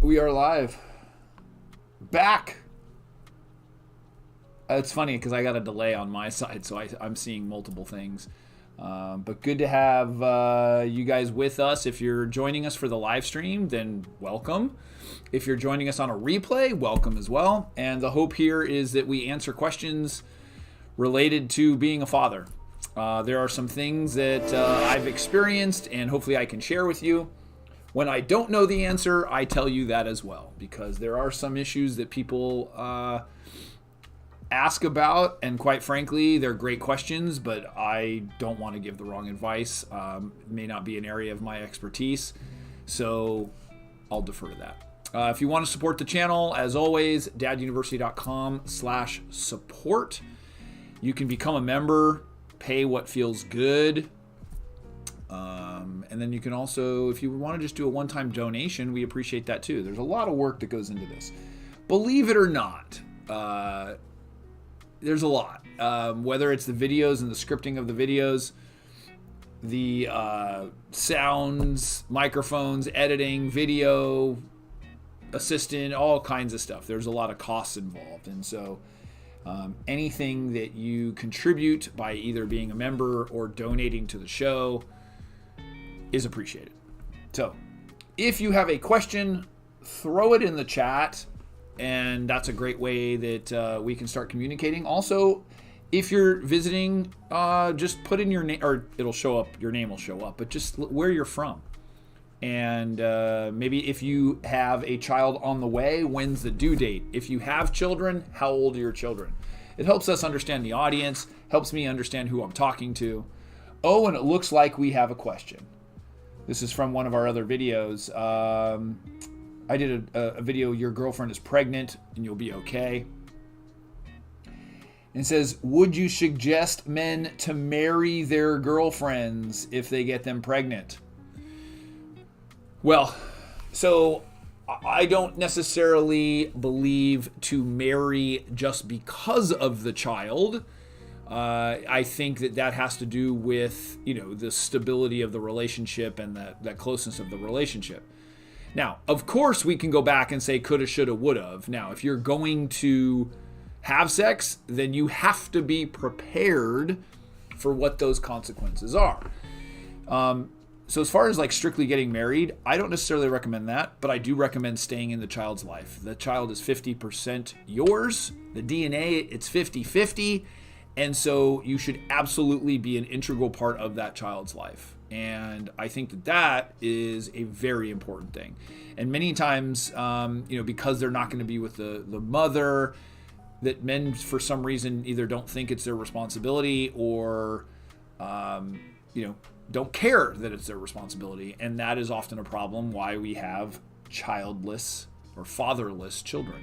We are live. Back. It's funny because I got a delay on my side, so I'm seeing multiple things. But good to have you guys with us. If you're joining us for the live stream, then welcome. If you're joining us on a replay, welcome as well. And the hope here is that we answer questions related to being a father. There are some things that I've experienced, and hopefully I can share with you. When I don't know the answer, I tell you that as well, because there are some issues that people ask about, and quite frankly, they're great questions, but I don't want to give the wrong advice. It may not be an area of my expertise, so I'll defer to that. If you want to support the channel, as always, daduniversity.com/support. You can become a member, pay what feels good. And then you can also, if you want to just do a one-time donation, we appreciate that too. There's a lot of work that goes into this. Believe it or not, there's a lot. Whether it's the videos and the scripting of the videos, the sounds, microphones, editing, video, assistant, all kinds of stuff. There's a lot of costs involved. And so anything that you contribute by either being a member or donating to the show is appreciated. So if you have a question, throw it in the chat, and that's a great way that we can start communicating. Also, if you're visiting, just put in your name, or it'll show up, your name will show up, but just where you're from. And maybe if you have a child on the way, when's the due date? If you have children, how old are your children? It helps us understand the audience, helps me understand who I'm talking to. Oh, and it looks like we have a question. This is from one of our other videos. I did a video, your girlfriend is pregnant and you'll be okay. And it says, would you suggest men to marry their girlfriends if they get them pregnant? Well, so I don't necessarily believe to marry just because of the child. I think that has to do with, the stability of the relationship and that closeness of the relationship. Now, of course, we can go back and say coulda, shoulda, woulda. Now, if you're going to have sex, then you have to be prepared for what those consequences are. So as far as like strictly getting married, I don't necessarily recommend that, but I do recommend staying in the child's life. The child is 50% yours. The DNA, it's 50-50. And so you should absolutely be an integral part of that child's life. And I think that is a very important thing. And many times, because they're not going to be with the mother, that men, for some reason, either don't think it's their responsibility or, don't care that it's their responsibility. And that is often a problem why we have childless or fatherless children.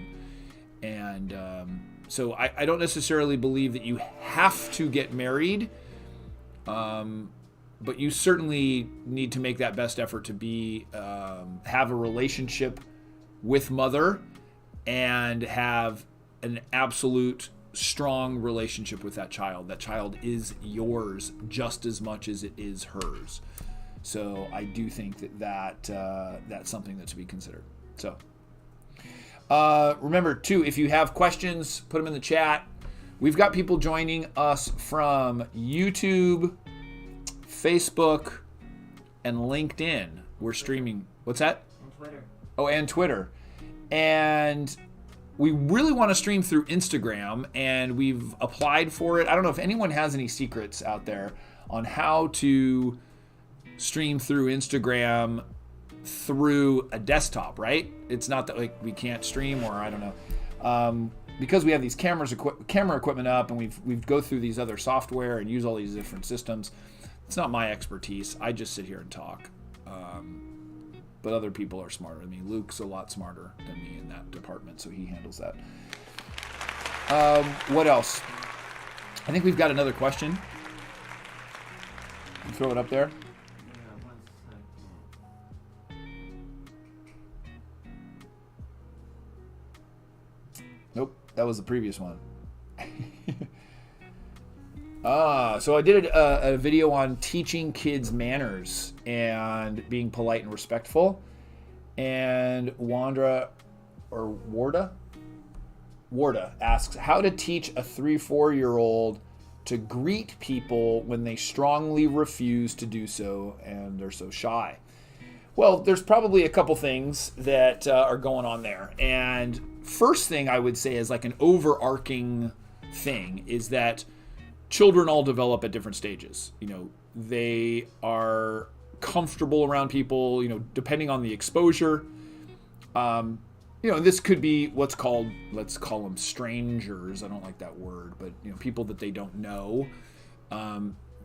And so I don't necessarily believe that you have to get married, but you certainly need to make that best effort to be have a relationship with mother and have an absolute strong relationship with that child. That child is yours just as much as it is hers. So I do think that's something that's to be considered. So remember too, if you have questions, put them in the chat. We've got people joining us from YouTube, Facebook, and LinkedIn. We're streaming. What's that? And Twitter. Oh, and Twitter. And we really want to stream through Instagram, and we've applied for it. I don't know if anyone has any secrets out there on how to stream through Instagram through a desktop, right? It's not that like we can't stream, or I don't know. Because we have these camera equipment up, and we go through these other software and use all these different systems. It's not my expertise. I just sit here and talk. But other people are smarter than me. Luke's a lot smarter than me in that department, so he handles that. What else? I think we've got another question. You throw it up there. Nope, that was the previous one. So I did a video on teaching kids manners and being polite and respectful. And Warda asks how to teach a 3-4-year-old to greet people when they strongly refuse to do so and they're so shy. Well, there's probably a couple things that are going on there. And first thing I would say is like an overarching thing is that children all develop at different stages. You know, they are comfortable around people, you know, depending on the exposure. You know, this could be what's called, let's call them strangers. I don't like that word, but, you know, people that they don't know.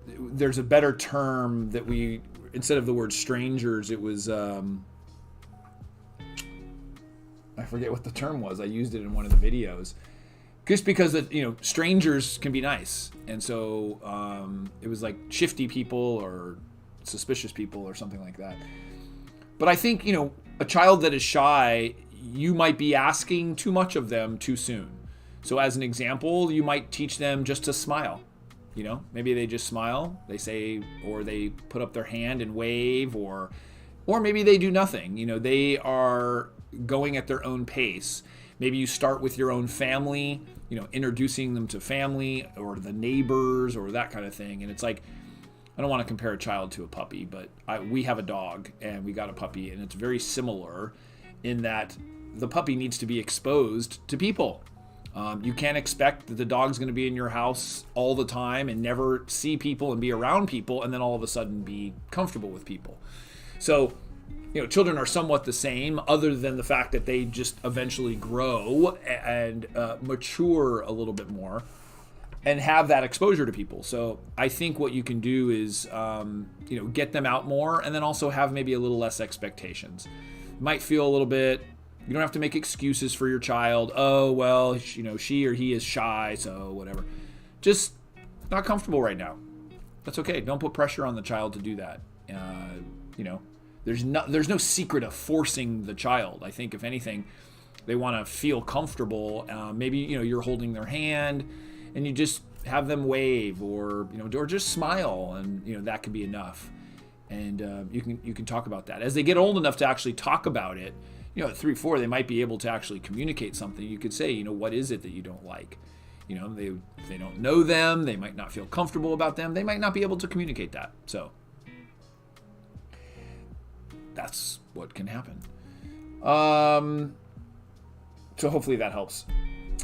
There's a better term that we, instead of the word strangers, it was, I forget what the term was. I used it in one of the videos. Just because, you know, strangers can be nice. And so it was like shifty people or suspicious people or something like that. But I think, you know, a child that is shy, you might be asking too much of them too soon. So as an example, you might teach them just to smile. You know, maybe they just smile, they say, or they put up their hand and wave, or maybe they do nothing. You know, they are going at their own pace. Maybe you start with your own family, you know, introducing them to family or the neighbors or that kind of thing. And it's like, I don't want to compare a child to a puppy, but we have a dog and we got a puppy, and it's very similar in that the puppy needs to be exposed to people. You can't expect that the dog's going to be in your house all the time and never see people and be around people and then all of a sudden be comfortable with people. So, you know, children are somewhat the same, other than the fact that they just eventually grow and mature a little bit more and have that exposure to people. So I think what you can do is, you know, get them out more, and then also have maybe a little less expectations. Might feel a little bit, you don't have to make excuses for your child. Oh, well, you know, she or he is shy, so whatever. Just not comfortable right now. That's okay. Don't put pressure on the child to do that. You know, there's no secret of forcing the child. I think if anything, they want to feel comfortable. Maybe, you know, you're holding their hand and you just have them wave, or, you know, or just smile, and, you know, that could be enough. And you can talk about that. As they get old enough to actually talk about it, you know, at 3, 4, they might be able to actually communicate something. You could say, you know, what is it that you don't like? You know, they don't know them. They might not feel comfortable about them. They might not be able to communicate that. So that's what can happen. So hopefully that helps.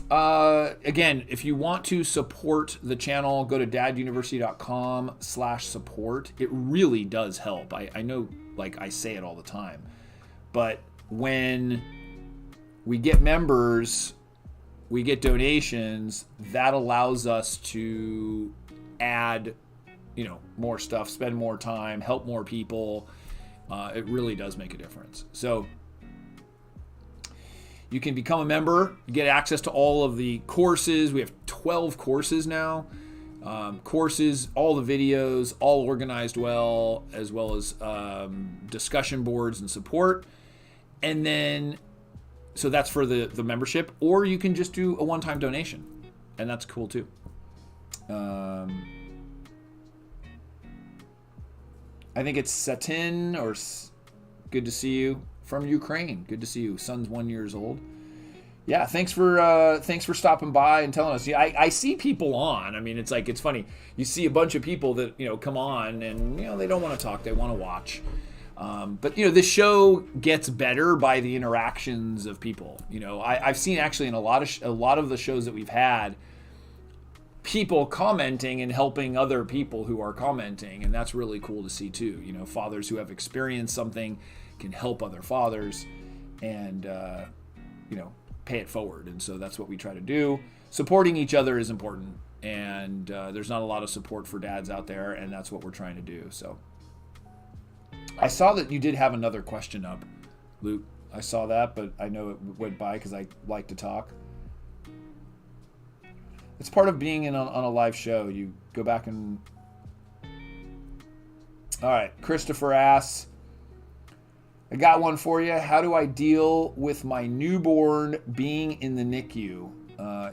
Again, if you want to support the channel, go to daduniversity.com/support. It really does help. I know, like, I say it all the time, but when we get members, we get donations, that allows us to add, you know, more stuff, spend more time, help more people. It really does make a difference. So you can become a member, you get access to all of the courses. We have 12 courses now. Courses, all the videos, all organized well as discussion boards and support. And then, so that's for the membership, or you can just do a one-time donation, and that's cool too. I think it's Satin, or good to see you from Ukraine. Good to see you. Son's 1 year old. Yeah, thanks for stopping by and telling us. Yeah, I see people on. I mean, it's like, it's funny. You see a bunch of people that, you know, come on and, you know, they don't want to talk, they want to watch. But, you know, this show gets better by the interactions of people. You know, I've seen actually in a lot of the shows that we've had, people commenting and helping other people who are commenting. And that's really cool to see too. You know, fathers who have experienced something can help other fathers and, you know, pay it forward. And so that's what we try to do. Supporting each other is important. And there's not a lot of support for dads out there. And that's what we're trying to do. So I saw that you did have another question up, Luke. I saw that, but I know it went by because I like to talk. It's part of being on a live show. You go back and... All right. Christopher asks, I got one for you. How do I deal with my newborn being in the NICU?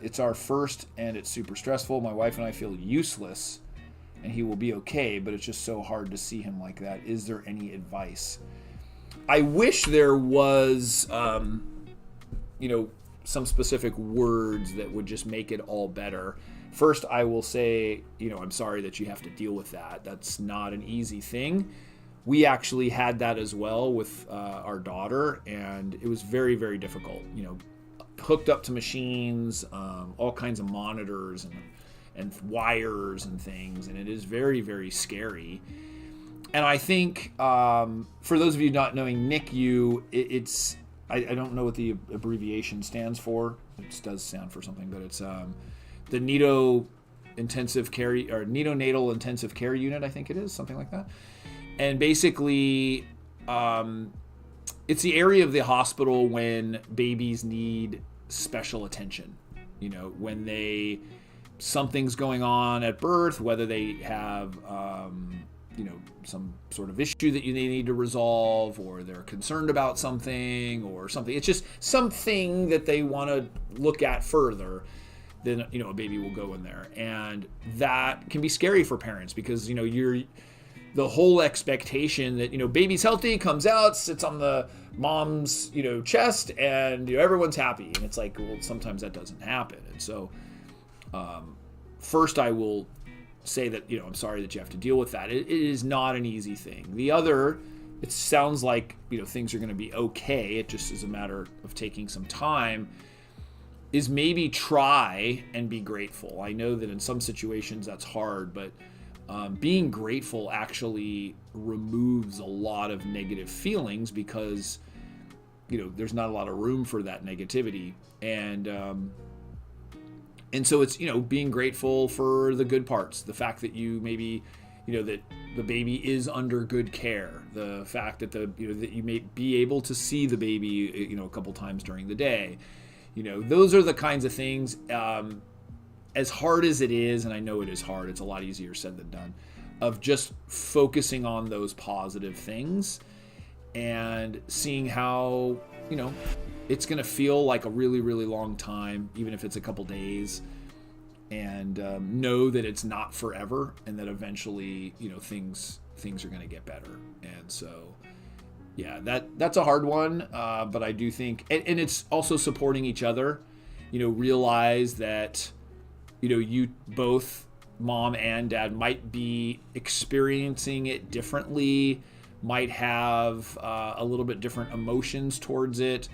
It's our first and it's super stressful. My wife and I feel useless and he will be okay, but it's just so hard to see him like that. Is there any advice? I wish there was, you know, some specific words that would just make it all better. First, I will say, you know, I'm sorry that you have to deal with that. That's not an easy thing. We actually had that as well with our daughter, and it was very, very difficult. You know, hooked up to machines, all kinds of monitors and wires and things, and it is very, very scary. And I think for those of you not knowing NICU, it's I don't know what the abbreviation stands for. It does stand for something, but it's the neonatal intensive care unit. I think it is something like that. And basically, it's the area of the hospital when babies need special attention. You know, when something's going on at birth, whether they have you know, some sort of issue that they need to resolve, or they're concerned about something or something. It's just something that they want to look at further. Then, you know, a baby will go in there, and that can be scary for parents because, you know, the whole expectation that, you know, baby's healthy, comes out, sits on the mom's, you know, chest, and, you know, everyone's happy. And it's like, well, sometimes that doesn't happen. And so, first I will say that, you know, I'm sorry that you have to deal with that. It is not an easy thing. The other, it sounds like, you know, things are going to be okay. It just is a matter of taking some time, is maybe try and be grateful. I know that in some situations that's hard, but being grateful actually removes a lot of negative feelings because, you know, there's not a lot of room for that negativity. And so it's, you know, being grateful for the good parts, the fact that you maybe, you know, that the baby is under good care, the fact that that you may be able to see the baby, you know, a couple times during the day. You know, those are the kinds of things, as hard as it is, and I know it is hard, it's a lot easier said than done, of just focusing on those positive things and seeing how, you know, it's going to feel like a really, really long time, even if it's a couple days, and know that it's not forever and that eventually, you know, things are going to get better. And so, yeah, that's a hard one, but I do think, and it's also supporting each other, you know, realize that, you know, you both, mom and dad, might be experiencing it differently, might have a little bit different emotions towards it,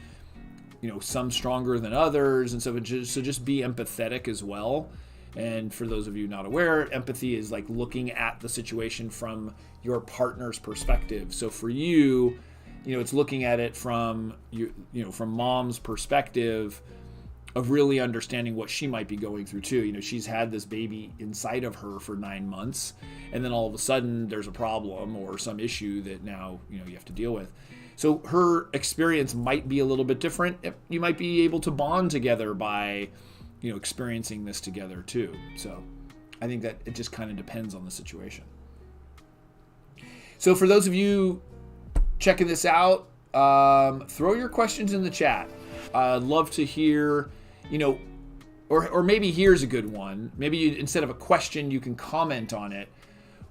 you know, some stronger than others. And so just be empathetic as well. And for those of you not aware, empathy is like looking at the situation from your partner's perspective. So for you, you know, it's looking at it from from mom's perspective of really understanding what she might be going through too. You know, she's had this baby inside of her for 9 months, and then all of a sudden there's a problem or some issue that now, you know, you have to deal with. So her experience might be a little bit different. You might be able to bond together by, you know, experiencing this together too. So I think that it just kind of depends on the situation. So for those of you checking this out, throw your questions in the chat. I'd love to hear, you know, or maybe here's a good one. Maybe instead of a question, you can comment on it.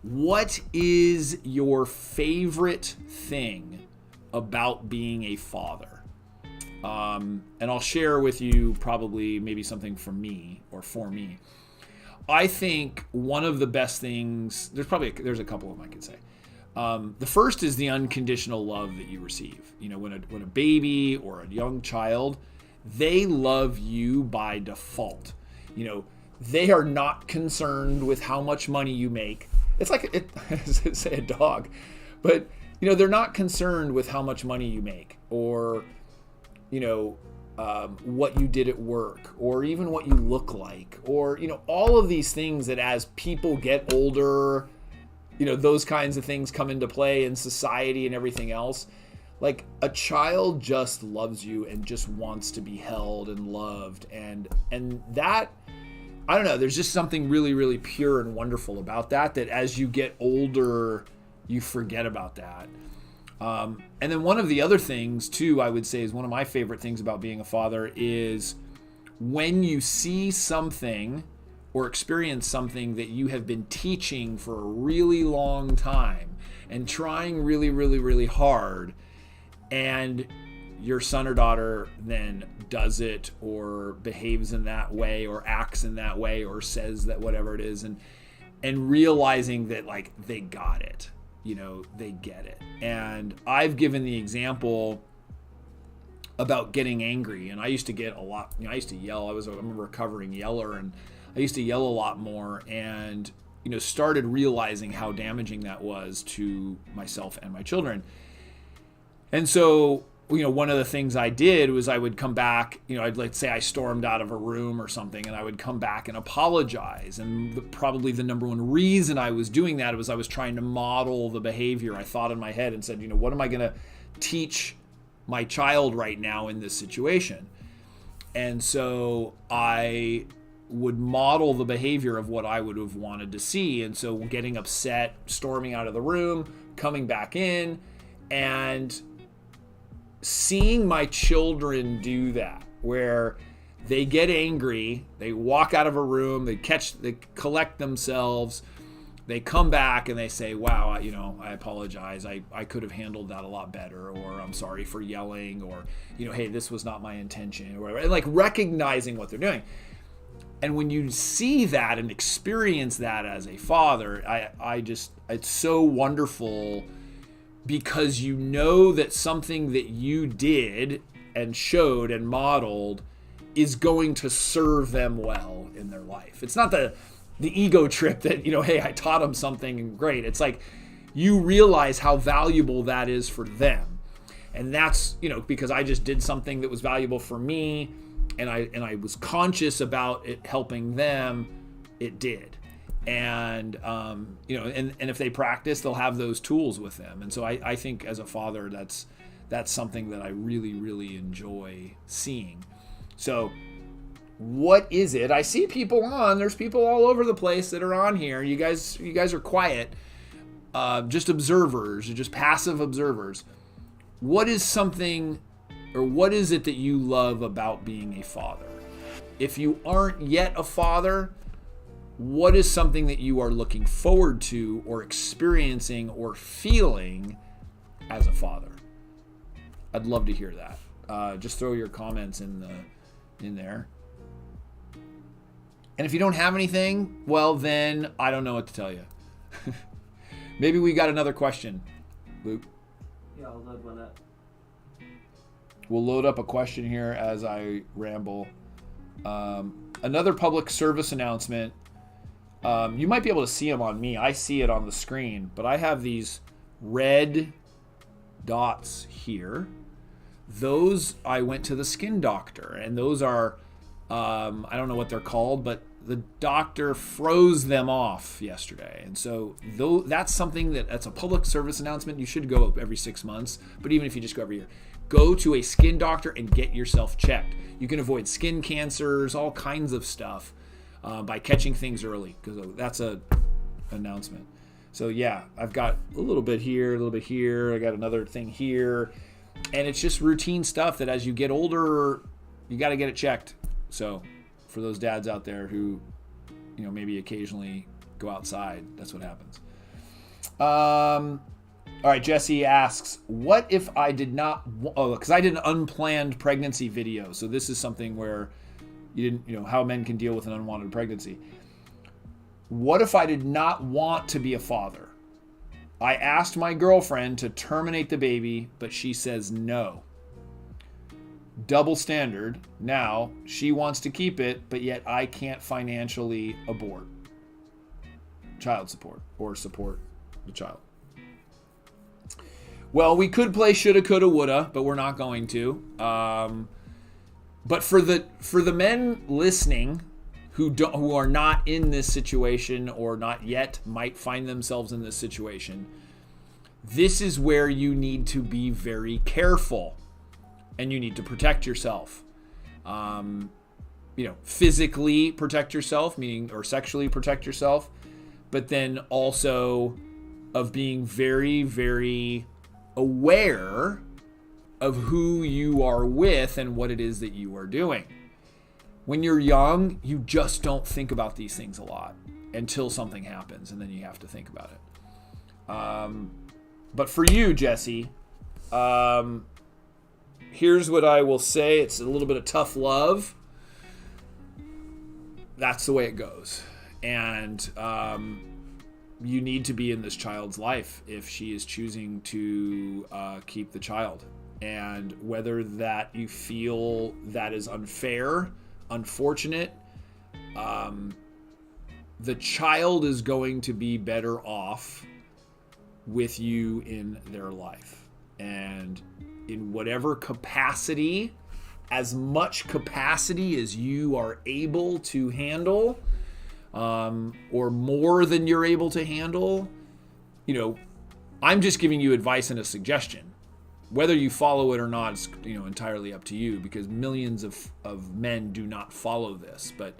What is your favorite thing about being a father? And I'll share with you probably maybe something from me or for me. I think one of the best things, there's a couple of them I could say. The first is the unconditional love that you receive. You know, when a baby or a young child, they love you by default. You know, they are not concerned with how much money you make. It's like say a dog, but they're not concerned with how much money you make, or what you did at work, or even what you look like, or all of these things that as people get older, those kinds of things come into play in society and everything else. Like, a child just loves you and just wants to be held and loved, and that, I don't know, there's just something really, really pure and wonderful about that as you get older, you forget about that. And then one of the other things too, I would say, is one of my favorite things about being a father is when you see something or experience something that you have been teaching for a really long time and trying really, really, really hard, and your son or daughter then does it or behaves in that way or acts in that way or says that whatever it is, and realizing that, like, they got it, they get it. And I've given the example about getting angry, and I used to get a lot, I used to yell. I'm a recovering yeller, and I used to yell a lot more, and started realizing how damaging that was to myself and my children. And so, one of the things I did was I would come back, let's say I stormed out of a room or something, and I would come back and apologize. And probably the number one reason I was doing that was I was trying to model the behavior I thought in my head, and said, what am I going to teach my child right now in this situation? And so I would model the behavior of what I would have wanted to see. And so getting upset, storming out of the room, coming back in, and seeing my children do that, where they get angry, they walk out of a room, they collect themselves, they come back and they say, wow, I apologize. I could have handled that a lot better, or I'm sorry for yelling, or, hey, this was not my intention, or whatever. And like recognizing what they're doing. And when you see that and experience that as a father, it's so wonderful, because that something that you did and showed and modeled is going to serve them well in their life. It's not the ego trip that, hey, I taught them something and great. It's like you realize how valuable that is for them. And that's, because I just did something that was valuable for me, and I was conscious about it helping them, it did. And and if they practice, they'll have those tools with them. And so I think as a father, that's something that I really, really enjoy seeing. So what is it? I see people there's people all over the place that are on here. You guys are quiet, just observers, just passive observers. What is something, or what is it that you love about being a father? If you aren't yet a father, what is something that you are looking forward to or experiencing or feeling as a father? I'd love to hear that. Just throw your comments in there. And if you don't have anything, well, then I don't know what to tell you. Maybe we got another question, Luke. Yeah, I'll load one up. We'll load up a question here as I ramble. Another public service announcement. You might be able to see them on me. I see it on the screen, but I have these red dots here. Those, I went to the skin doctor, and those are, I don't know what they're called, but the doctor froze them off yesterday. And so that's something that's a public service announcement. You should go every 6 months, but even if you just go every year, go to a skin doctor and get yourself checked. You can avoid skin cancers, all kinds of stuff, by catching things early, because that's a announcement. So yeah, I've got a little bit here, a little bit here. I got another thing here, and it's just routine stuff that as you get older, you got to get it checked. So for those dads out there who, maybe occasionally go outside, that's what happens. All right, Jesse asks, what if I did not, because I did an unplanned pregnancy video. So this is something where you didn't, how men can deal with an unwanted pregnancy. What if I did not want to be a father? I asked my girlfriend to terminate the baby, but she says no. double standard. Now she wants to keep it, but yet I can't financially abort child support or support the child. Well, we could play shoulda, coulda, woulda, but we're not going to. But for the men listening who are not in this situation or not yet might find themselves in this situation, this is where you need to be very careful, and you need to protect yourself. Physically protect yourself, meaning or sexually protect yourself, but then also of being very, very aware of who you are with and what it is that you are doing. When you're young, you just don't think about these things a lot until something happens, and then you have to think about it. But for you, Jesse, here's what I will say. It's a little bit of tough love. That's the way it goes. And you need to be in this child's life if she is choosing to keep the child. And whether that you feel that is unfair, unfortunate, the child is going to be better off with you in their life. And in whatever capacity, as much capacity as you are able to handle, or more than you're able to handle, I'm just giving you advice and a suggestion. Whether you follow it or not is, entirely up to you, because millions of men do not follow this. But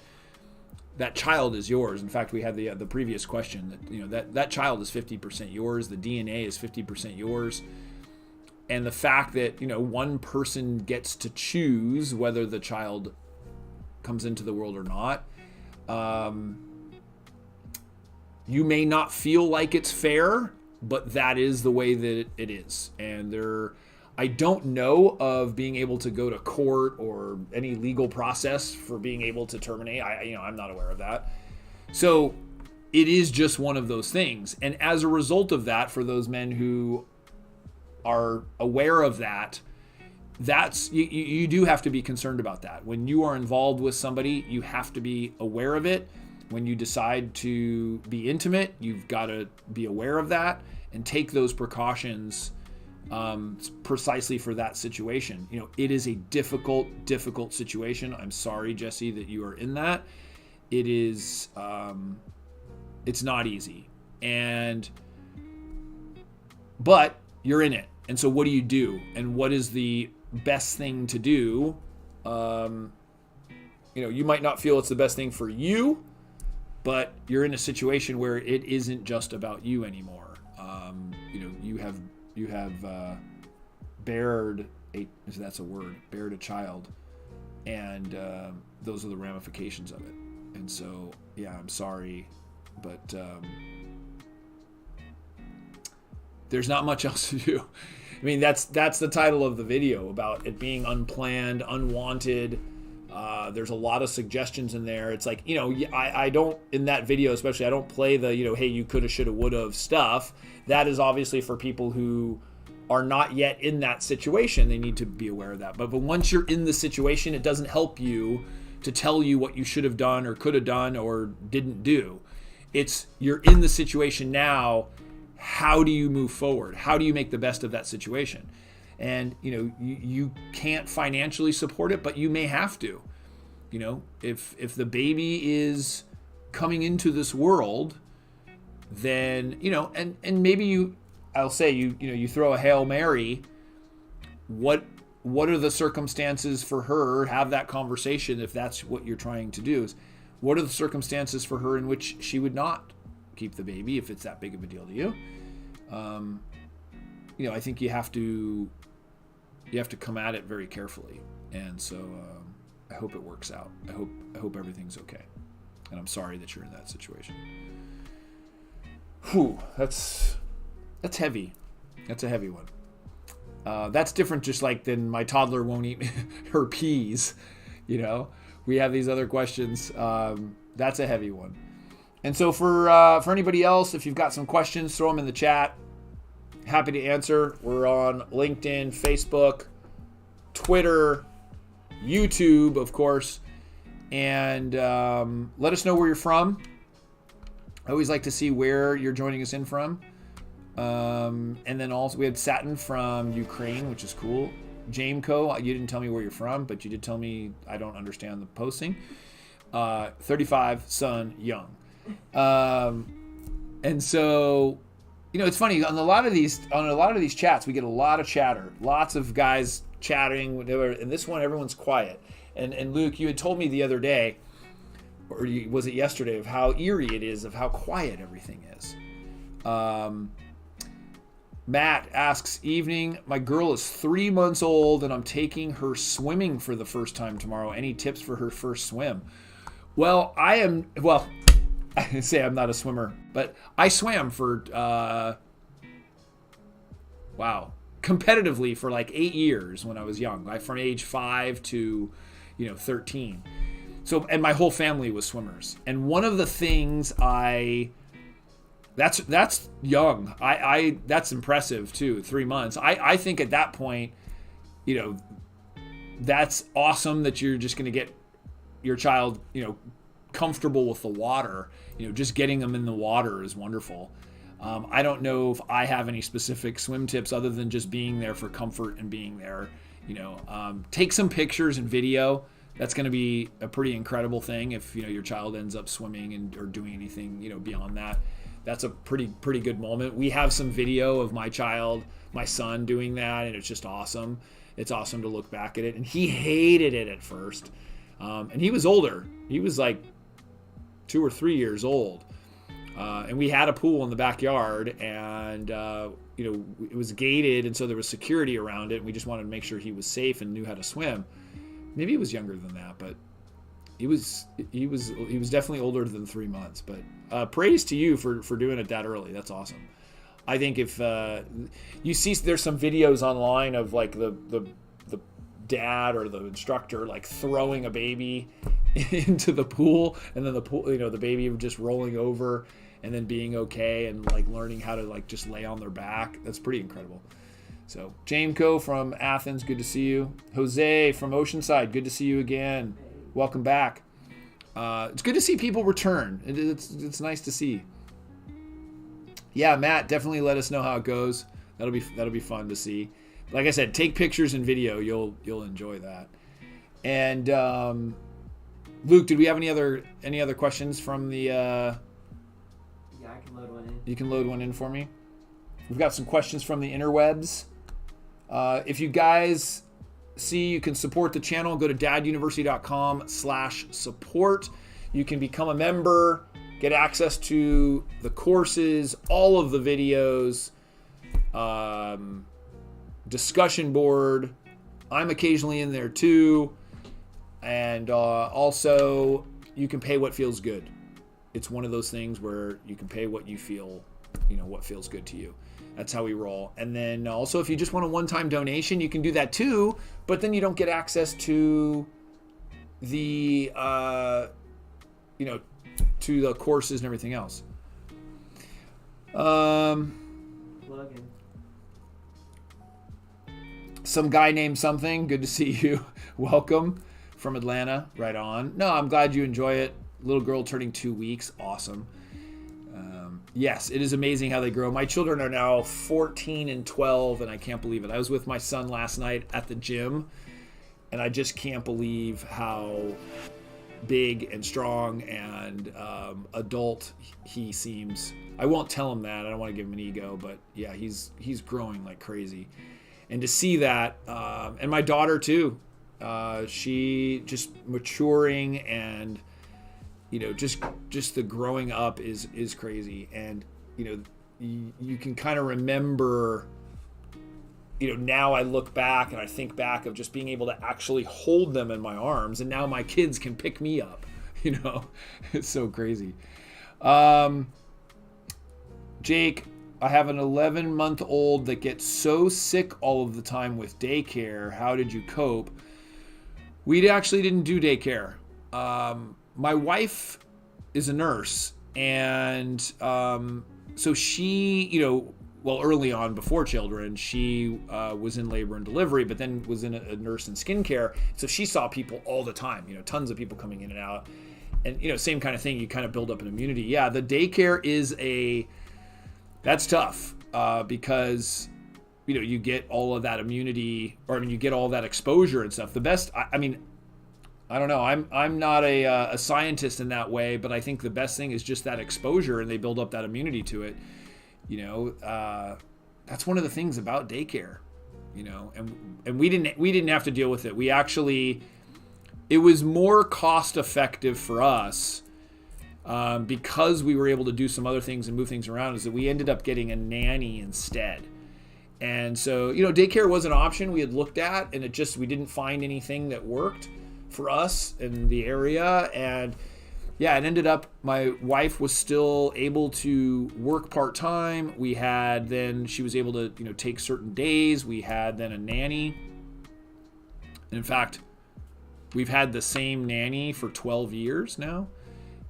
that child is yours. In fact, we had the previous question that child is 50% yours. The DNA is 50% yours. And the fact that, one person gets to choose whether the child comes into the world or not, you may not feel like it's fair, but that is the way that it is. And I don't know of being able to go to court or any legal process for being able to terminate. I'm not aware of that. So it is just one of those things. And as a result of that, for those men who are aware of that, you do have to be concerned about that. When you are involved with somebody, you have to be aware of it. When you decide to be intimate, you've got to be aware of that and take those precautions precisely for that situation. It is a difficult situation. I'm sorry, Jesse, that you are in that. It is, it's not easy. But you're in it. And so what do you do? And what is the best thing to do? You might not feel it's the best thing for you, but you're in a situation where it isn't just about you anymore. You have bared a child, and those are the ramifications of it. And so, yeah, I'm sorry, but there's not much else to do. I mean, that's the title of the video, about it being unplanned, unwanted. There's a lot of suggestions in there. It's like, I don't, in that video especially, I don't play the, hey, you coulda, shoulda, woulda stuff. That is obviously for people who are not yet in that situation. They need to be aware of that. But once you're in the situation, it doesn't help you to tell you what you should have done or could have done or didn't do. It's, you're in the situation now. How do you move forward? How do you make the best of that situation? And, you can't financially support it, but you may have to. If the baby is coming into this world, then, and maybe I'll say you throw a Hail Mary. What are the circumstances for her? Have that conversation if that's what you're trying to do. Is what are the circumstances for her in which she would not keep the baby if it's that big of a deal to you? I think you have to come at it very carefully. And so I hope it works out. I hope everything's okay. And I'm sorry that you're in that situation. Whew, that's heavy. That's a heavy one. That's different just like than my toddler won't eat her peas. We have these other questions. That's a heavy one. And so for anybody else, if you've got some questions, throw them in the chat. Happy to answer. We're on LinkedIn, Facebook, Twitter, YouTube, of course. And let us know where you're from. I always like to see where you're joining us in from. And then also we had Satin from Ukraine, which is cool. Jameco, you didn't tell me where you're from, but you did tell me I don't understand the posting. 35, son, young. And so, it's funny on a lot of these chats, we get a lot of chatter, lots of guys chatting, whatever. And this one, everyone's quiet. And Luke, you had told me the other day, or was it yesterday, of how eerie it is, of how quiet everything is. Matt asks, evening, my girl is 3 months old and I'm taking her swimming for the first time tomorrow. Any tips for her first swim? Well, I say I'm not a swimmer, but I swam for, competitively for like 8 years when I was young, like from age 5 to, 13. So, and my whole family was swimmers. And one of the things that's young. That's impressive too. 3 months. I think at that point, that's awesome that you're just going to get your child, comfortable with the water. Just getting them in the water is wonderful. I don't know if I have any specific swim tips other than just being there for comfort and being there. Take some pictures and video. That's going to be a pretty incredible thing if your child ends up swimming or doing anything beyond that. That's a pretty good moment. We have some video of my son doing that, and it's just awesome. It's awesome to look back at it. And he hated it at first. And he was older. He was like 2 or 3 years old. And we had a pool in the backyard, and it was gated, and so there was security around it. And we just wanted to make sure he was safe and knew how to swim. Maybe he was younger than that, but he was definitely older than 3 months. But praise to you for doing it that early. That's awesome. I think if you see, there's some videos online of like the dad or the instructor like throwing a baby into the pool, and then the pool, the baby just rolling over and then being okay and like learning how to like just lay on their back. That's pretty incredible. So Jameco from Athens, good to see you. Jose from Oceanside, good to see you again. Welcome back. It's good to see people return. It's nice to see. Yeah, Matt, definitely let us know how it goes. That'll be fun to see. Like I said, take pictures and video. You'll enjoy that. And Luke, did we have any other questions from the? Yeah, I can load one in. You can load one in for me. We've got some questions from the interwebs. If you guys see you can support the channel, go to daduniversity.com/support. You can become a member, get access to the courses, all of the videos, discussion board. I'm occasionally in there too. And also you can pay what feels good. It's one of those things where you can pay what you feel, what feels good to you. That's how we roll. And then also, if you just want a one-time donation, you can do that too, but then you don't get access to the, to the courses and everything else. Some guy named something. Good to see you. Welcome from Atlanta. Right on. No, I'm glad you enjoy it. Little girl turning 2 weeks. Awesome. Yes, it is amazing how they grow. My children are now 14 and 12, and I can't believe it. I was with my son last night at the gym, and I just can't believe how big and strong and adult he seems. I won't tell him that. I don't want to give him an ego, but yeah, he's growing like crazy. And to see that, and my daughter too, she just maturing and just the growing up is crazy. And you can kind of remember, now I look back and I think back of just being able to actually hold them in my arms, and now my kids can pick me up. It's so crazy. Jake, I have an 11-month-old that gets so sick all of the time with daycare. How did you cope? We actually didn't do daycare. My wife is a nurse, and so she, early on before children, she was in labor and delivery, but then was in a nurse and skincare. So she saw people all the time, tons of people coming in and out. And, same kind of thing. You kind of build up an immunity. Yeah, the daycare that's tough because, you get all of that immunity, or you get all that exposure and stuff. The best, I don't know. I'm not a scientist in that way, but I think the best thing is just that exposure, and they build up that immunity to it. That's one of the things about daycare, and we didn't have to deal with it. It was more cost effective for us because we were able to do some other things and move things around, is that we ended up getting a nanny instead. And so, daycare was an option we had looked at, and we didn't find anything that worked for us in the area. And yeah, it ended up, my wife was still able to work part-time. She was able to, take certain days. We had then a nanny. And in fact, we've had the same nanny for 12 years now.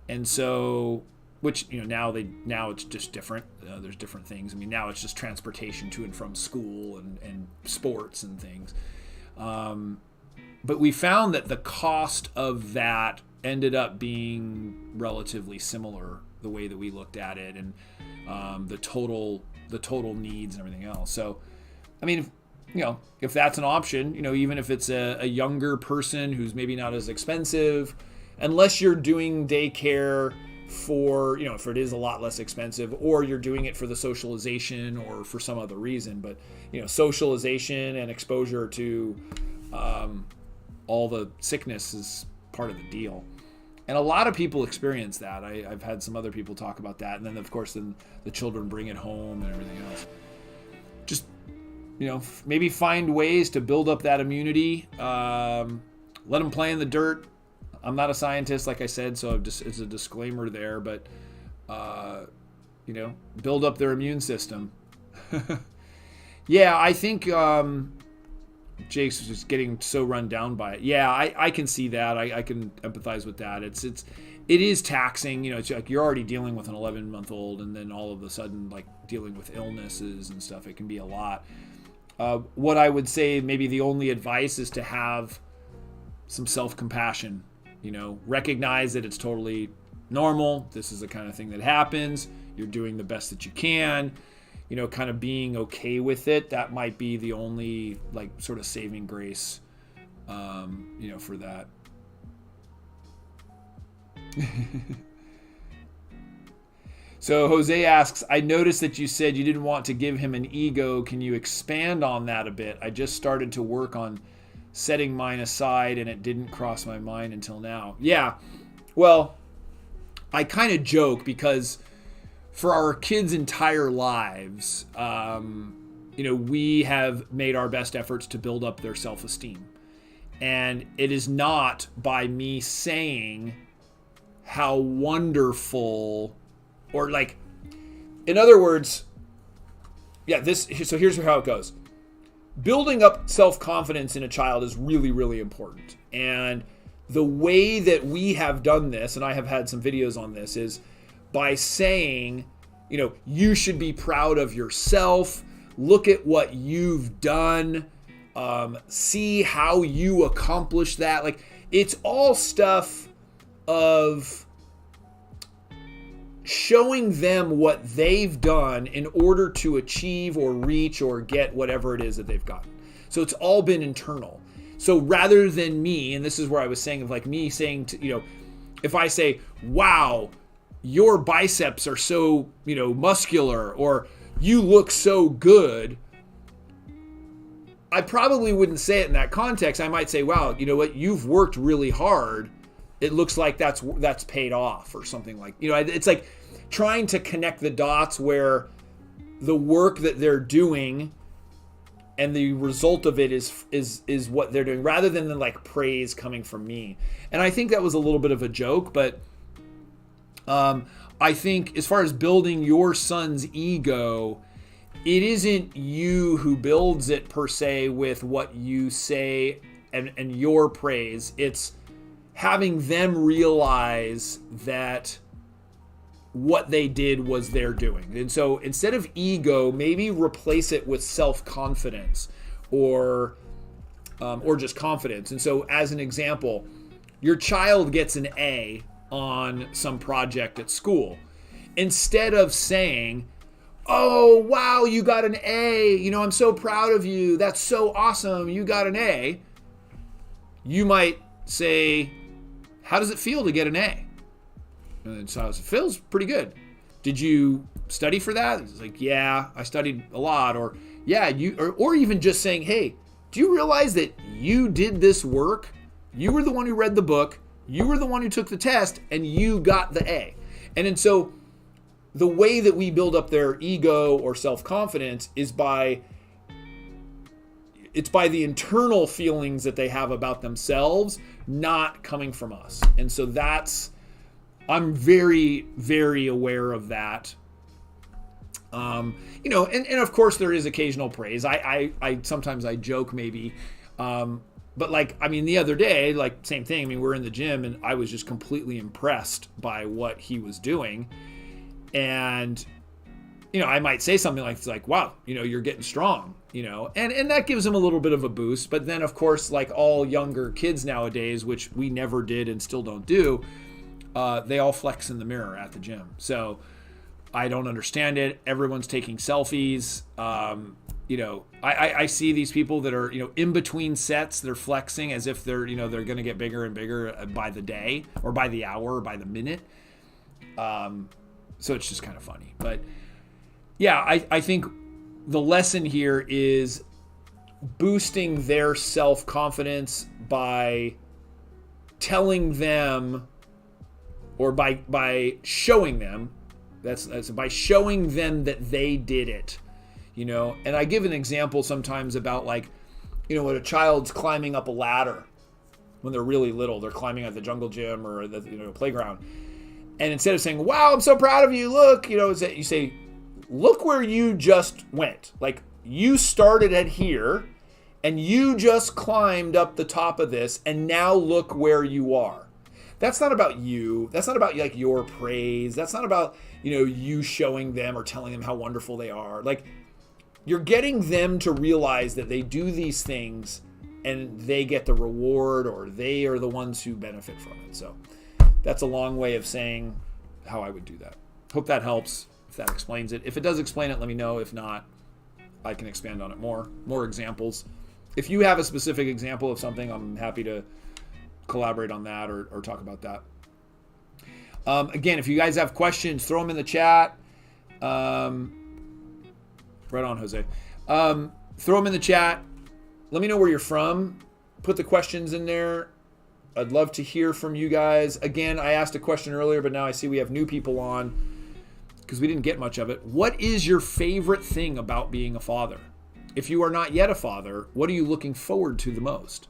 And so, which, now it's just different. There's different things. Now it's just transportation to and from school and sports and things. But we found that the cost of that ended up being relatively similar, the way that we looked at it, and the total needs and everything else. So, if that's an option, even if it's a younger person who's maybe not as expensive, unless you're doing daycare for, if it is a lot less expensive, or you're doing it for the socialization or for some other reason. But, socialization and exposure to all the sickness is part of the deal. And a lot of people experience that. I've had some other people talk about that. And then, of course, the children bring it home and everything else. Just, maybe find ways to build up that immunity. Let them play in the dirt. I'm not a scientist, like I said, so it's a disclaimer there. But, build up their immune system. Yeah, I think Jake's just getting so run down by it. Yeah, I can see that. I can empathize with that. It is taxing. It's like you're already dealing with an 11-month-old, and then all of a sudden, like, dealing with illnesses and stuff. It can be a lot. What I would say, maybe the only advice, is to have some self-compassion. Recognize that it's totally normal. This is the kind of thing that happens. You're doing the best that you can. Kind of being okay with it. That might be the only, like, sort of saving grace, for that. So Jose asks, I noticed that you said you didn't want to give him an ego. Can you expand on that a bit? I just started to work on setting mine aside, and it didn't cross my mind until now. Yeah, well, I kind of joke because for our kids' entire lives, we have made our best efforts to build up their self-esteem. And it is not by me saying how wonderful, or, like, in other words, so here's how it goes. Building up self-confidence in a child is really, really important. And the way that we have done this, and I have had some videos on this, is by saying, you should be proud of yourself. Look at what you've done. See how you accomplished that. Like, it's all stuff of showing them what they've done in order to achieve or reach or get whatever it is that they've gotten. So it's all been internal. So rather than me, and this is where I was saying, of like me saying to, if I say, wow, your biceps are so, muscular, or you look so good, I probably wouldn't say it in that context. I might say, wow, you know what, you've worked really hard. It looks like that's paid off, or something like, it's like trying to connect the dots where the work that they're doing and the result of it is what they're doing, rather than the, like, praise coming from me. And I think that was a little bit of a joke, but I think as far as building your son's ego, it isn't you who builds it per se with what you say and your praise. It's having them realize that what they did was their doing. And so instead of ego, maybe replace it with self-confidence or just confidence. And so as an example, your child gets an A on some project at school. Instead of saying, oh, wow, you got an A, you know, I'm so proud of you, that's so awesome, you got an A, you might say, how does it feel to get an A? And so it feels pretty good. Did you study for that? It's like, yeah, I studied a lot. Or yeah, or even just saying, hey, do you realize that you did this work? You were the one who read the book. You were the one who took the test, and you got the A. And so the way that we build up their ego or self-confidence is by the internal feelings that they have about themselves, not coming from us. And so I'm very, very aware of that. You know, and of course there is occasional praise. I sometimes I joke maybe, but like, I mean, the other day, like same thing. I mean, we're in the gym and I was just completely impressed by what he was doing. And, you know, I might say something like, wow, you know, you're getting strong, you know, and that gives him a little bit of a boost. But then of course, like all younger kids nowadays, which we never did and still don't do, they all flex in the mirror at the gym. So I don't understand it. Everyone's taking selfies. You know, I see these people that are, you know, in between sets, they're flexing as if they're, you know, they're going to get bigger and bigger by the day or by the hour or by the minute. So it's just kind of funny. But yeah, I think the lesson here is boosting their self-confidence by telling them, or by showing them, that's by showing them that they did it, you know. And I give an example sometimes about, like, you know, when a child's climbing up a ladder when they're really little, they're climbing at the jungle gym or the, you know, playground, and instead of saying, wow, I'm so proud of you, look, you know, you say, look where you just went. Like, you started at here and you just climbed up the top of this, and now look where you are. That's not about you. That's not about, like, your praise. That's not about, you know, you showing them or telling them how wonderful they are. Like, you're getting them to realize that they do these things and they get the reward, or they are the ones who benefit from it. So that's a long way of saying how I would do that. Hope that helps, if that explains it. If it does explain it, let me know. If not, I can expand on it more examples. If you have a specific example of something, I'm happy to collaborate on that or talk about that. Again, if you guys have questions, throw them in the chat. Right on, Jose. Throw them in the chat. Let me know where you're from. Put the questions in there. I'd love to hear from you guys. Again, I asked a question earlier, but now I see we have new people on because we didn't get much of it. What is your favorite thing about being a father? If you are not yet a father, what are you looking forward to the most?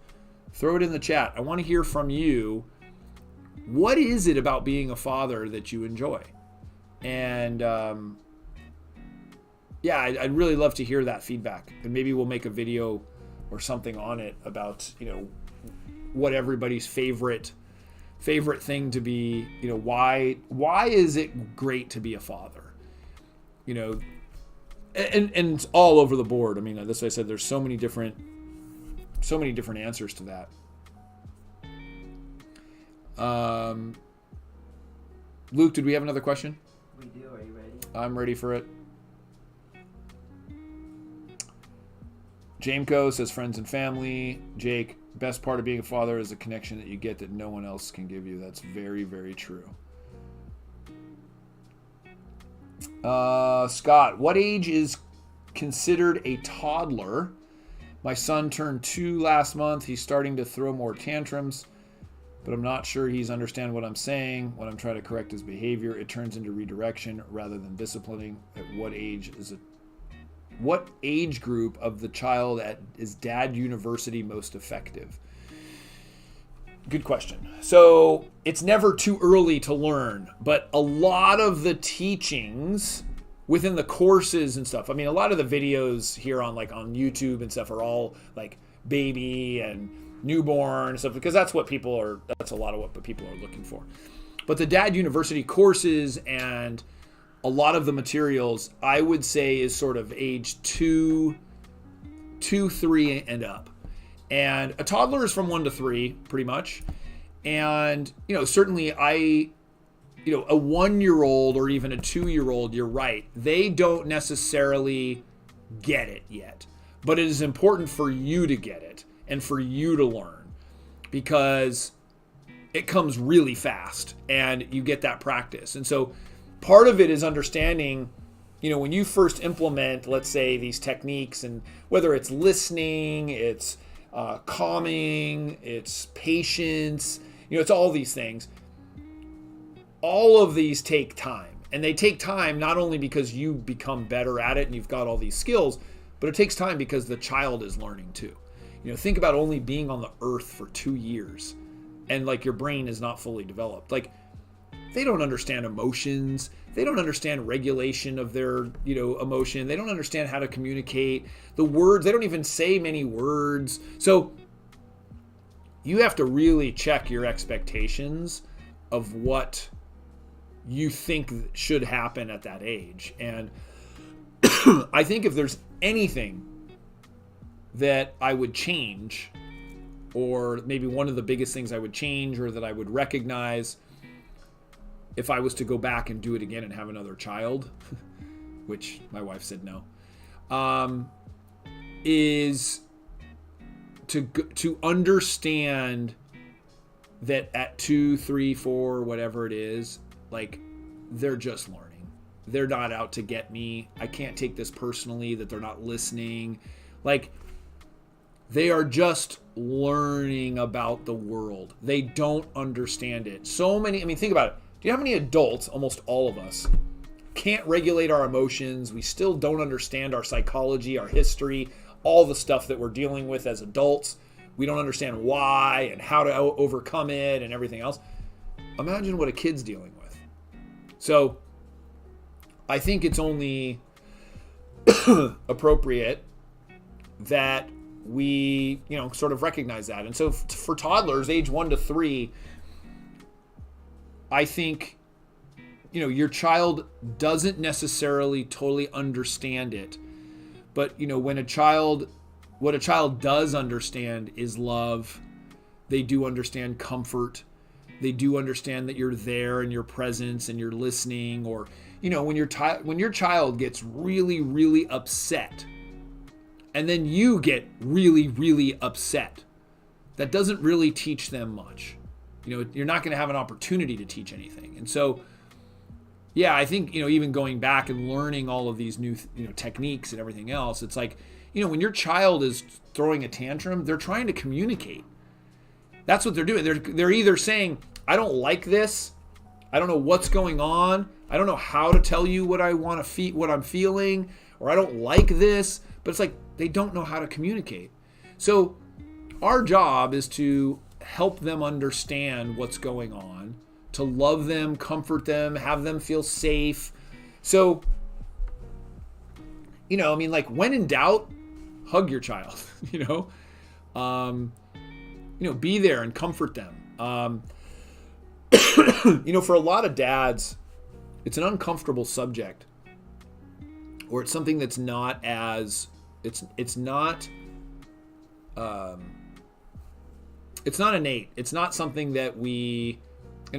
Throw it in the chat. I want to hear from you. What is it about being a father that you enjoy? And yeah, I'd really love to hear that feedback. And maybe we'll make a video or something on it about, you know, what everybody's favorite thing to be, you know, why is it great to be a father? You know, and it's all over the board. I mean, as I said, there's so many different answers to that. Luke, did we have another question? We do. Are you ready? I'm ready for it. Jameco says friends and family. Jake, best part of being a father is the connection that you get that no one else can give you. That's very, very true. Scott, what age is considered a toddler? My son turned 2 last month. He's starting to throw more tantrums, but I'm not sure he's understand what I'm saying. When I'm trying to correct his behavior, it turns into redirection rather than disciplining. At what age group of the child is Dad University most effective? Good question. So it's never too early to learn, but a lot of the teachings within the courses and stuff, I mean, a lot of the videos here on YouTube and stuff are all like baby and newborn and stuff, because that's a lot of what people are looking for. But the Dad University courses and a lot of the materials, I would say, is sort of age 2, 3, and up. And a toddler is from 1 to 3, pretty much. And, certainly a 1-year-old or even a 2-year-old, you're right, they don't necessarily get it yet. But it is important for you to get it and for you to learn, because it comes really fast and you get that practice. And so part of it is understanding, when you first implement, let's say, these techniques, and whether it's listening, it's calming, it's patience, it's all these things. All of these take time, and they take time not only because you become better at it and you've got all these skills, but it takes time because the child is learning too. Think about only being on the earth for 2 years and your brain is not fully developed. They don't understand emotions. They don't understand regulation of their, emotion. They don't understand how to communicate the words. They don't even say many words. So you have to really check your expectations of what you think should happen at that age. And I think if there's anything that I would change, or maybe one of the biggest things I would change or that I would recognize if I was to go back and do it again and have another child, which my wife said no, is to understand that at 2, 3, 4, whatever it is, they're just learning. They're not out to get me. I can't take this personally that they're not listening. They are just learning about the world. They don't understand it. Think about it. Do you know how many adults, almost all of us, can't regulate our emotions? We still don't understand our psychology, our history, all the stuff that we're dealing with as adults. We don't understand why and how to overcome it and everything else. Imagine what a kid's dealing with. So I think it's only appropriate that we, sort of recognize that. And so for toddlers, age 1 to 3, I think, your child doesn't necessarily totally understand it. But, what a child does understand is love. They do understand comfort. They do understand that you're there and your presence and you're listening. Or, when your child gets really, really upset, and then you get really, really upset, that doesn't really teach them much. You're not going to have an opportunity to teach anything. And so, yeah, I think, even going back and learning all of these new, techniques and everything else, it's when your child is throwing a tantrum, they're trying to communicate. That's what they're doing. They're either saying, I don't like this. I don't know what's going on. I don't know how to tell you what I want to what I'm feeling, or I don't like this. But it's they don't know how to communicate. So our job is to help them understand what's going on, to love them, comfort them, have them feel safe. So, when in doubt, hug your child, be there and comfort them. For a lot of dads, it's an uncomfortable subject, or it's something that's not as, it's not innate. It's not something that and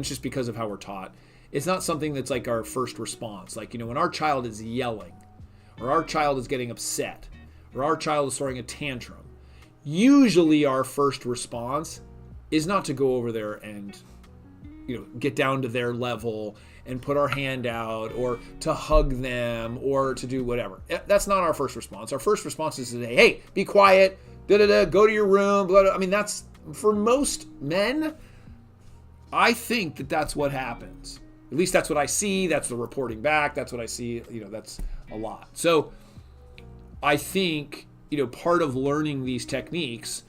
it's just because of how we're taught. It's not something that's our first response. When our child is yelling, or our child is getting upset, or our child is throwing a tantrum, usually our first response is not to go over there and, get down to their level and put our hand out, or to hug them, or to do whatever. That's not our first response. Our first response is to say, hey, be quiet, go to your room, blah, blah. That's, for most men, I think that's what happens. At least that's what I see. That's the reporting back. That's what I see. That's a lot. So I think, part of learning these techniques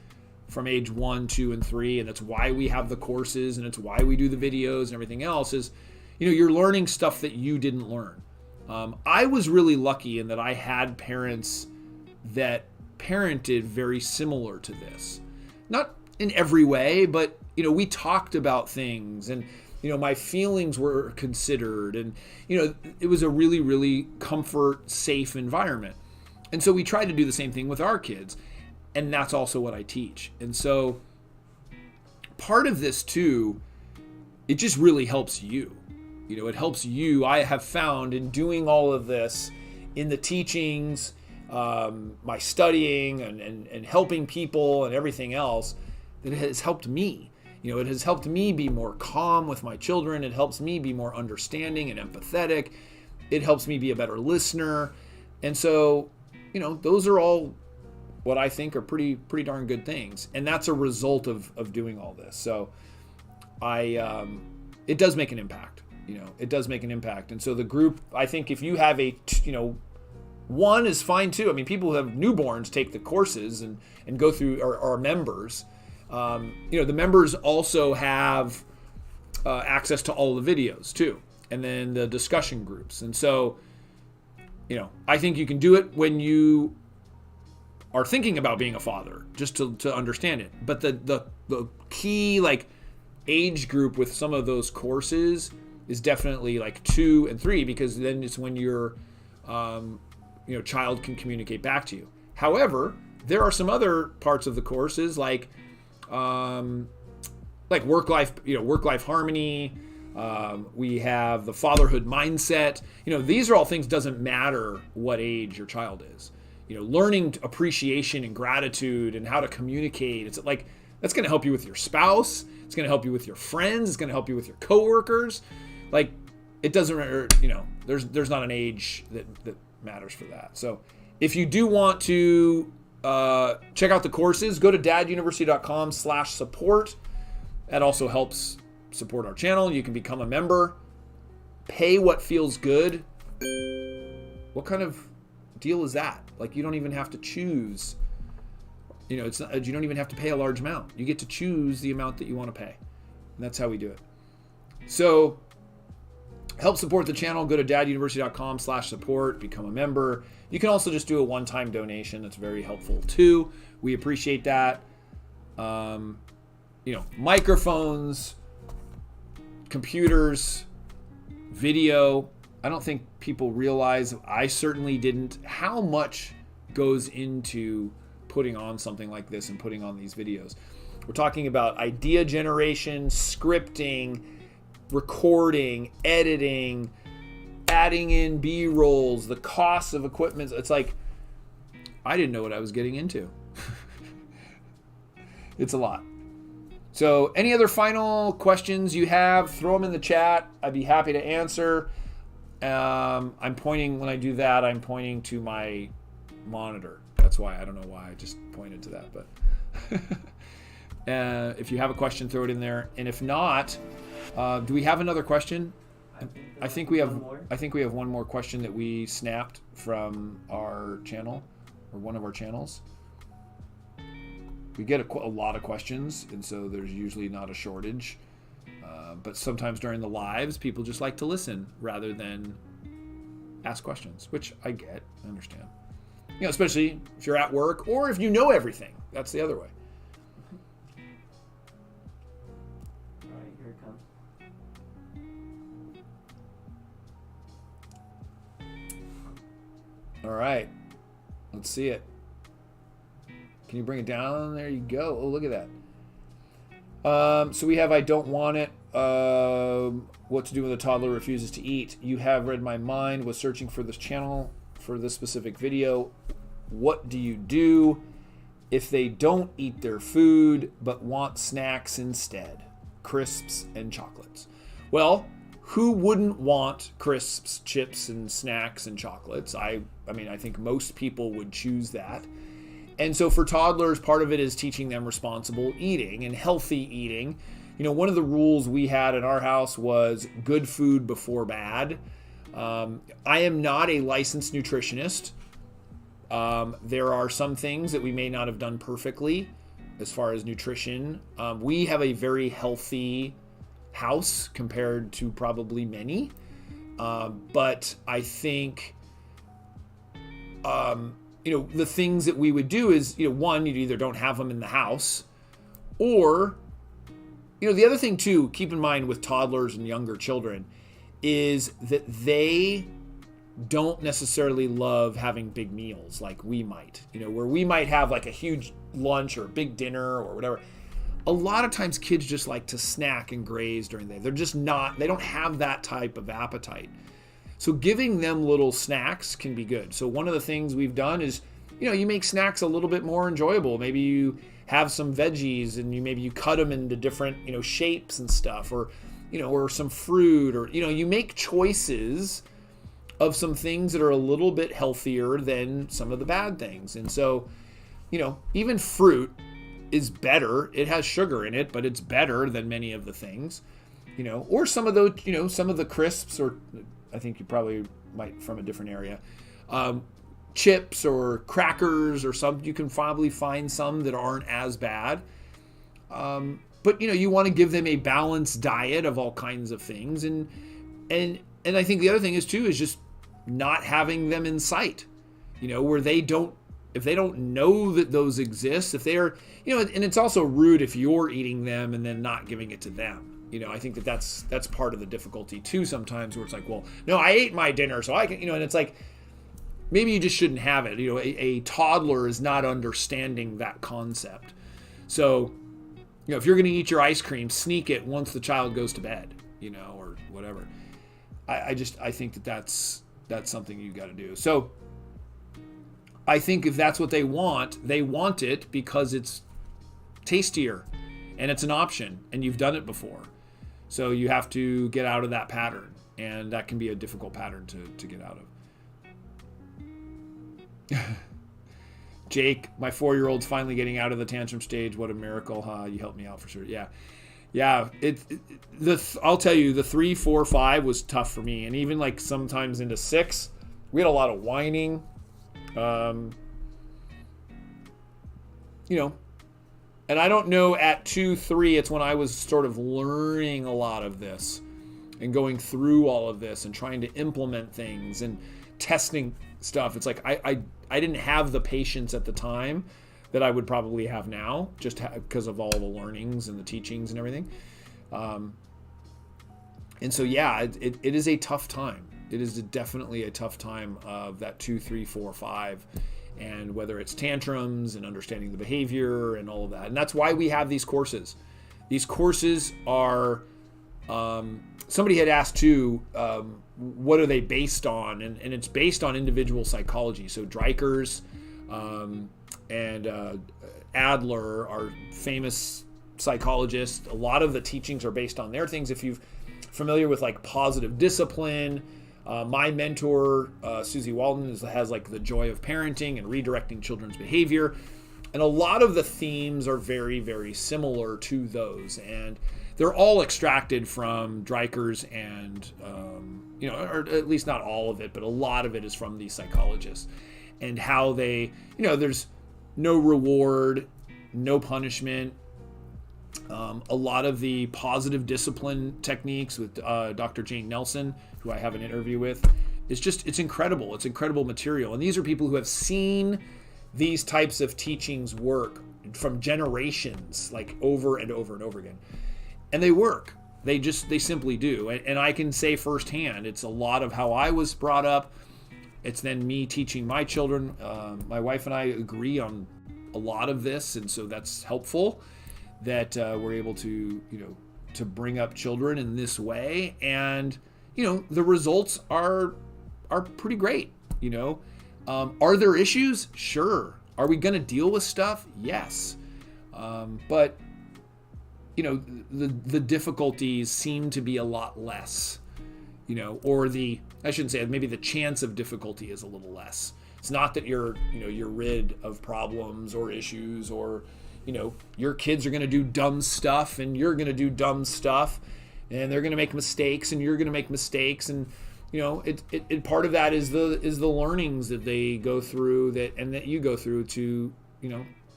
from age 1, 2, and 3, and that's why we have the courses, and it's why we do the videos and everything else, is, you're learning stuff that you didn't learn. I was really lucky in that I had parents that parented very similar to this. Not in every way, but, we talked about things, and my feelings were considered, and it was a really, really comfort, safe environment. And so we tried to do the same thing with our kids, and that's also what I teach. And so part of this too, it just really helps you. It helps you. I have found in doing all of this, in the teachings, my studying and helping people and everything else, that it has helped me. It has helped me be more calm with my children. It helps me be more understanding and empathetic. It helps me be a better listener. And so, those are all what I think are pretty darn good things. And that's a result of doing all this. So it does make an impact. It does make an impact. And so the group, I think if you have one is fine too. I mean, people who have newborns take the courses and go through, are members. The members also have access to all the videos too, and then the discussion groups. And so, I think you can do it when you are thinking about being a father, just to understand it. But the key age group with some of those courses is definitely 2 and 3, because then it's when your child can communicate back to you. However, there are some other parts of the courses like work-life harmony. We have the fatherhood mindset. These are all things, doesn't matter what age your child is. Learning appreciation and gratitude and how to communicate. It's that's going to help you with your spouse. It's going to help you with your friends. It's going to help you with your coworkers. It doesn't matter. There's not an age that matters for that. So if you do want to check out the courses, go to daduniversity.com/support. That also helps support our channel. You can become a member. Pay what feels good. What kind of deal is that? You don't even have to choose. It's not, you don't even have to pay a large amount. You get to choose the amount that you want to pay. And that's how we do it. So help support the channel. Go to daduniversity.com/support. Become a member. You can also just do a one-time donation. That's very helpful too. We appreciate that. Microphones, computers, video. I don't think people realize, I certainly didn't, how much goes into putting on something like this and putting on these videos. We're talking about idea generation, scripting, recording, editing, adding in B-rolls, the cost of equipment. It's I didn't know what I was getting into. It's a lot. So any other final questions you have, throw them in the chat. I'd be happy to answer. I'm pointing, when I do that, I'm pointing to my monitor. That's why, I don't know why I just pointed to that, but if you have a question, throw it in there. And if not, do we have another question? I think we have one more question that we snapped from our channel, or one of our channels. We get a lot of questions, and so there's usually not a shortage. But sometimes during the lives, people just like to listen rather than ask questions, which I get, I understand. Especially if you're at work or if you know everything. That's the other way. All right, here it comes. All right, let's see it. Can you bring it down? There you go. Oh, look at that. So we have, I don't want it. What to do when a toddler refuses to eat. You have read my mind. Was searching for this channel for this specific video. What do you do if they don't eat their food but want snacks instead? Crisps and chocolates. Well, who wouldn't want crisps, chips, and snacks and chocolates? I mean, I think most people would choose that. And so for toddlers, part of it is teaching them responsible eating and healthy eating. One of the rules we had in our house was good food before bad. I am not a licensed nutritionist. There are some things that we may not have done perfectly as far as nutrition. We have a very healthy house compared to probably many. But I think, the things that we would do is, one, you either don't have them in the house, or the other thing too, keep in mind with toddlers and younger children is that they don't necessarily love having big meals like we might, where we might have like a huge lunch or a big dinner or whatever. A lot of times kids just like to snack and graze during the day. They don't have that type of appetite. So giving them little snacks can be good. So one of the things we've done is, you make snacks a little bit more enjoyable. Maybe you have some veggies and maybe you cut them into different, shapes and stuff, or, or some fruit, or, you make choices of some things that are a little bit healthier than some of the bad things. And so, even fruit is better. It has sugar in it, but it's better than many of the things, or some of those, some of the crisps, or I think you probably might from a different area, chips or crackers or some, you can probably find some that aren't as bad. But you want to give them a balanced diet of all kinds of things. And I think the other thing is just not having them in sight, where if they don't know that those exist, if they're, and it's also rude if you're eating them and then not giving it to them. I think that's part of the difficulty too sometimes, where it's like, well, no, I ate my dinner, so I can, and it's like, maybe you just shouldn't have it. A toddler is not understanding that concept. So, if you're going to eat your ice cream, sneak it once the child goes to bed, or whatever. I think that's something you got to do. So I think if that's what they want it because it's tastier and it's an option and you've done it before. So you have to get out of that pattern, and that can be a difficult pattern to get out of. Jake, my 4-year-old's finally getting out of the tantrum stage. What a miracle, huh? You helped me out for sure. Yeah. I'll tell you, the 3, 4, 5 was tough for me, and even like sometimes into 6, we had a lot of whining. And I don't know, at 2, 3, it's when I was sort of learning a lot of this and going through all of this and trying to implement things and testing stuff. It's like I didn't have the patience at the time that I would probably have now, just because of all the learnings and the teachings and everything. And so, it is a tough time. It is definitely a tough time of that 2, 3, 4, 5. And whether it's tantrums and understanding the behavior and all of that. And that's why we have these courses. These courses are, somebody had asked too, what are they based on? And it's based on individual psychology. So Dreikers and Adler are famous psychologists. A lot of the teachings are based on their things. If you're familiar with like positive discipline, my mentor, Susie Walden, has like the joy of parenting and redirecting children's behavior. And a lot of the themes are very, very similar to those. And they're all extracted from Dreikers and, or at least not all of it, but a lot of it is from these psychologists. And how they, there's no reward, no punishment. A lot of the positive discipline techniques with Dr. Jane Nelson, who I have an interview with, it's incredible. It's incredible material. And these are people who have seen these types of teachings work from generations, like over and over and over again. And they work. They simply do. And I can say firsthand, it's a lot of how I was brought up. It's then me teaching my children. My wife and I agree on a lot of this, and so that's helpful that we're able to, to bring up children in this way. And, the results are pretty great, Are there issues? Sure. Are we going to deal with stuff? Yes. But, the difficulties seem to be a lot less, or I shouldn't say it, maybe the chance of difficulty is a little less. It's not that you're rid of problems or issues, or, your kids are going to do dumb stuff and you're going to do dumb stuff, and they're going to make mistakes and you're going to make mistakes. And, it part of that is the learnings that they go through that you go through to,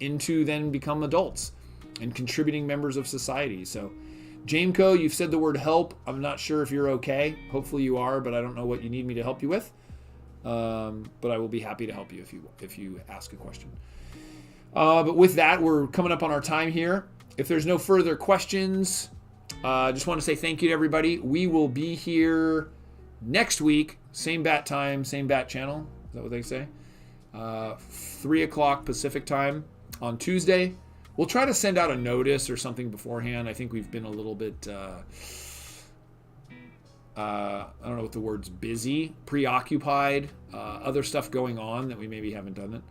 into then become adults and contributing members of society. So Jameco, you've said the word help. I'm not sure if you're okay. Hopefully you are, but I don't know what you need me to help you with. But I will be happy to help you if you ask a question. But with that, we're coming up on our time here. if there's no further questions, I just want to say thank you to everybody. We will be here next week, same bat time, same bat channel. Is that what they say? 3 o'clock Pacific time on Tuesday. We'll try to send out a notice or something beforehand. I think we've been a little bit, I don't know what the word's busy, preoccupied, other stuff going on that we maybe haven't done it.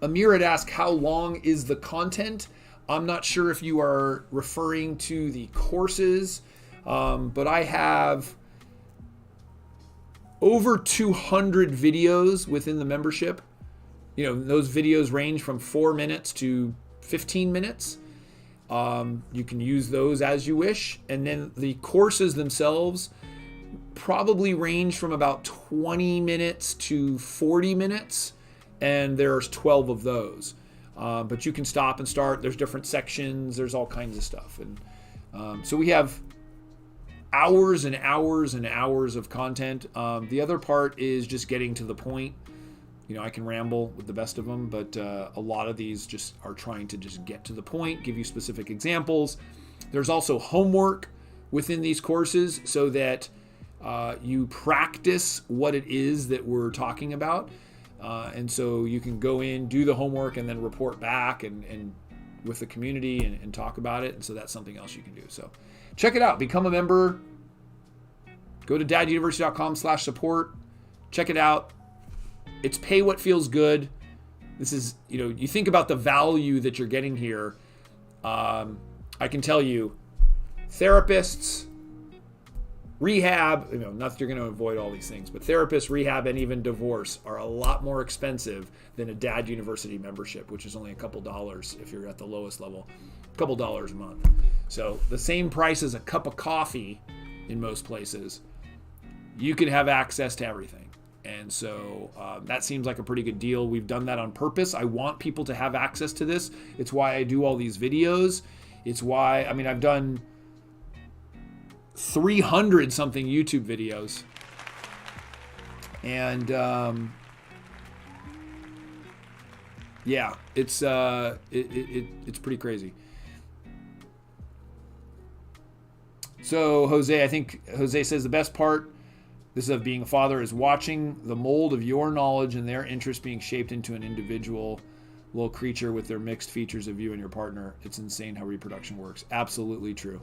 Amir had asked, how long is the content? I'm not sure if you are referring to the courses, but I have over 200 videos within the membership. You know, those videos range from 4 minutes to 15 minutes. You can use those as you wish. And then the courses themselves probably range from about 20 minutes to 40 minutes. And there's 12 of those. But you can stop and start. There's different sections. There's all kinds of stuff. And so we have hours and hours and hours of content. The other part is just getting to the point. You know, I can ramble with the best of them, but a lot of these just are trying to just get to the point, give you specific examples. There's also homework within these courses so that you practice what it is that we're talking about. And so you can go in, do the homework, and then report back and with the community and talk about it. And so that's something else you can do. So check it out. Become a member. Go to daduniversity.com/support. Check it out. It's pay what feels good. This is, you know, you think about the value that you're getting here. I can tell you, therapists, rehab, you know, not that you're going to avoid all these things, but therapists, rehab, and even divorce are a lot more expensive than a Dad University membership, which is only a couple dollars if you're at the lowest level, a couple dollars a month. So the same price as a cup of coffee in most places, you can have access to everything. And so that seems like a pretty good deal. We've done that on purpose. I want people to have access to this. It's why I do all these videos. It's why, I mean, I've done 300 something YouTube videos. And yeah, it's pretty crazy. So Jose, I think Jose says the best part, this is of being a father, is watching the mold of your knowledge and their interest being shaped into an individual little creature with their mixed features of you and your partner. It's insane how reproduction works. Absolutely true.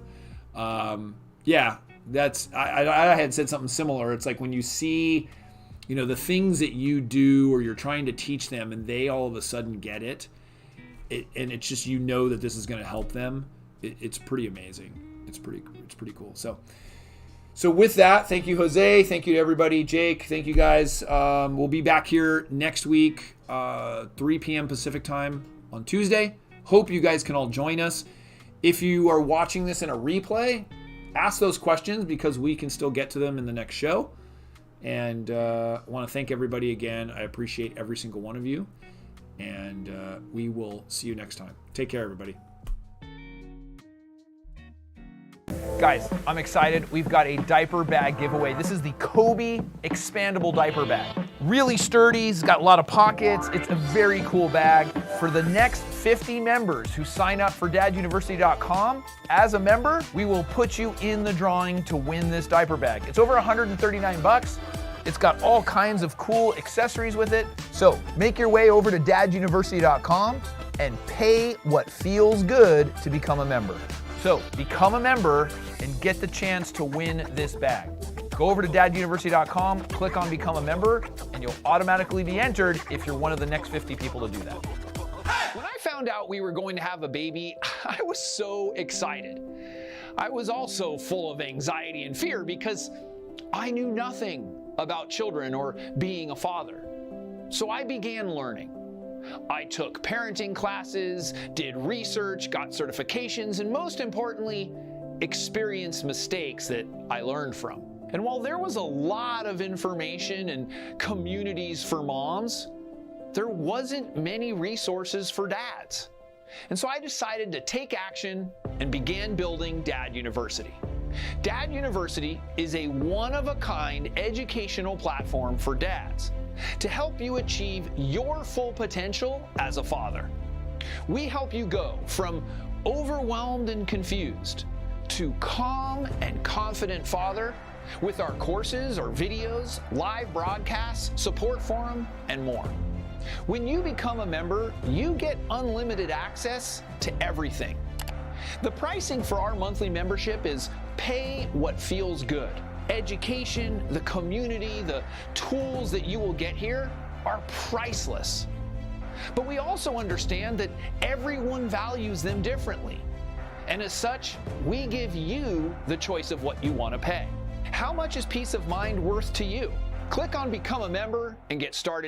Yeah, that's, I had said something similar. It's like when you see, you know, the things that you do or you're trying to teach them and they all of a sudden get it, and it's just, you know that this is going to help them. It's pretty amazing. It's pretty cool. So with that, thank you, Jose. Thank you to everybody. Jake, thank you guys. We'll be back here next week, 3 p.m. Pacific time on Tuesday. Hope you guys can all join us. If you are watching this in a replay, ask those questions because we can still get to them in the next show. And I want to thank everybody again. I appreciate every single one of you. And we will see you next time. Take care, everybody. Guys, I'm excited. We've got a diaper bag giveaway. This is the Kobe expandable diaper bag. Really sturdy, it's got a lot of pockets. It's a very cool bag. For the next 50 members who sign up for daduniversity.com, as a member, we will put you in the drawing to win this diaper bag. It's over $139. It's got all kinds of cool accessories with it. So make your way over to daduniversity.com and pay what feels good to become a member. So become a member and get the chance to win this bag. Go over to daduniversity.com, click on Become a Member, and you'll automatically be entered if you're one of the next 50 people to do that. When I found out we were going to have a baby, I was so excited. I was also full of anxiety and fear because I knew nothing about children or being a father. So I began learning. I took parenting classes, did research, got certifications, and most importantly, experienced mistakes that I learned from. And while there was a lot of information and communities for moms, there wasn't many resources for dads. And so I decided to take action and began building Dad University. Dad University is a one-of-a-kind educational platform for dads to help you achieve your full potential as a father. We help you go from overwhelmed and confused to calm and confident father with our courses or videos, live broadcasts, support forum, and more. When you become a member, you get unlimited access to everything. The pricing for our monthly membership is pay what feels good. Education, the community, the tools that you will get here are priceless. But we also understand that everyone values them differently. And as such, we give you the choice of what you want to pay. How much is peace of mind worth to you? Click on Become a Member and get started.